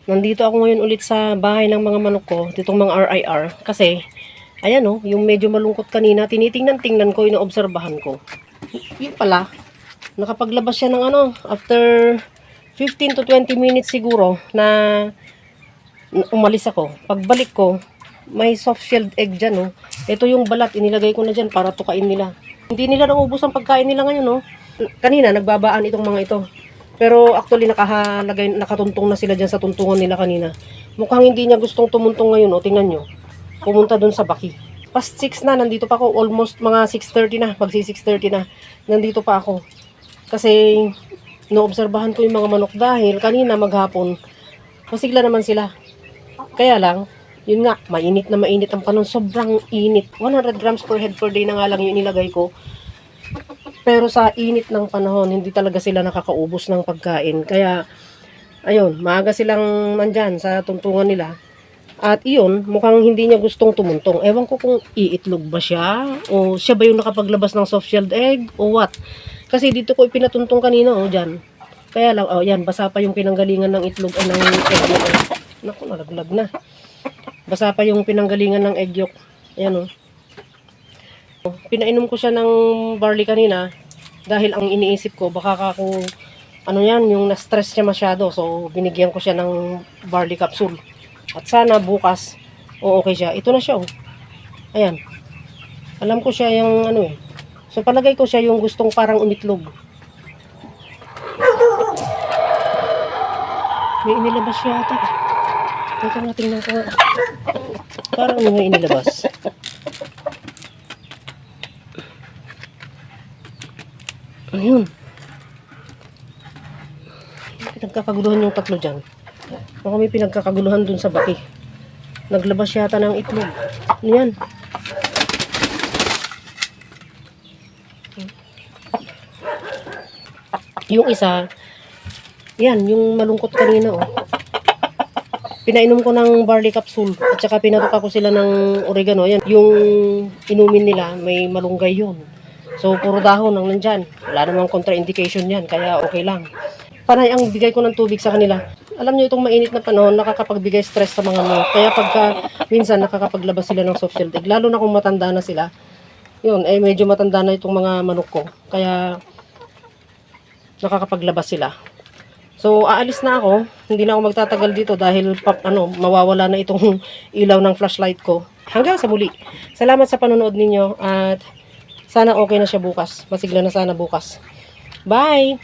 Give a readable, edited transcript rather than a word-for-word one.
Nandito ako ngayon ulit sa bahay ng mga manok ko, ditong mga RIR. Kasi, ayan oh, yung medyo malungkot kanina, tinitingnan-tingnan ko, inoobserbahan ko. Yun pala, nakapaglabas siya ng after 15 to 20 minutes siguro na umalis ako. Pagbalik ko, may soft shelled egg dyan oh. Ito yung balat, inilagay ko na dyan para tukain nila. Hindi nila naubos ang pagkain nila ngayon oh. Kanina, nagbabaan itong mga ito. Pero actually nakatuntong na sila dyan sa tuntungan nila kanina. Mukhang hindi niya gustong tumuntong ngayon. O, tingnan nyo. Pumunta dun sa baki. Past 6 na, nandito pa ako. Almost mga 6:30 na. Pagsi 6:30 na. Nandito pa ako. Kasi, noobserbahan ko yung mga manok dahil kanina maghapon, masigla naman sila. Kaya lang, yun nga, mainit na mainit ang panahon. Sobrang init. 100 grams per head per day na nga lang yung inilagay ko. Pero sa init ng panahon, hindi talaga sila nakakaubos ng pagkain. Kaya, ayun, maaga silang nandyan sa tuntungan nila. At iyon, mukhang hindi niya gustong tumuntong. Ewan ko kung iitlog ba siya, o siya ba yung nakapaglabas ng soft-shelled egg, o what. Kasi dito ko ipinatuntong kanina, dyan. Kaya lang, yan, basa pa yung pinanggalingan ng itlog, ng egg yolk. Naku, nalaglag na. Basa pa yung pinanggalingan ng egg yolk. Ayan, pinainom ko siya ng barley kanina dahil ang iniisip ko baka kung yung na-stress niya masyado, so binigyan ko siya ng barley capsule at sana bukas okay siya. Ito na siya ayan, alam ko siya yung so palagay ko siya yung gustong parang umitlog. May inilabas siya ata. Teka nga, tingnan ko nga. Parang may inilabas. Ayun. Pinagkakaguluhan yung tatlo dyan. Baka may pinagkakaguluhan dun sa baki. Naglabas yata ng itlog. Ano yan? Yung isa, yan, yung malungkot kanina Pinainom ko ng barley capsule at saka pinatuka ko sila ng oregano. Yan, yung inumin nila, may malunggay yun. So, puro dahon ang nandyan. Wala namang contraindication yan, kaya okay lang. Panay ang bigay ko ng tubig sa kanila. Alam nyo, itong mainit na panahon, nakakapagbigay stress sa mga manok. Kaya pagka minsan nakakapaglabas sila ng soft shelled egg, lalo na kung matanda na sila. Yun, medyo matanda na itong mga manok ko. Kaya nakakapaglabas sila. So, aalis na ako. Hindi na ako magtatagal dito dahil mawawala na itong ilaw ng flashlight ko. Hanggang sa muli. Salamat sa panonood ninyo at sana okay na siya bukas. Masigla na sana bukas. Bye!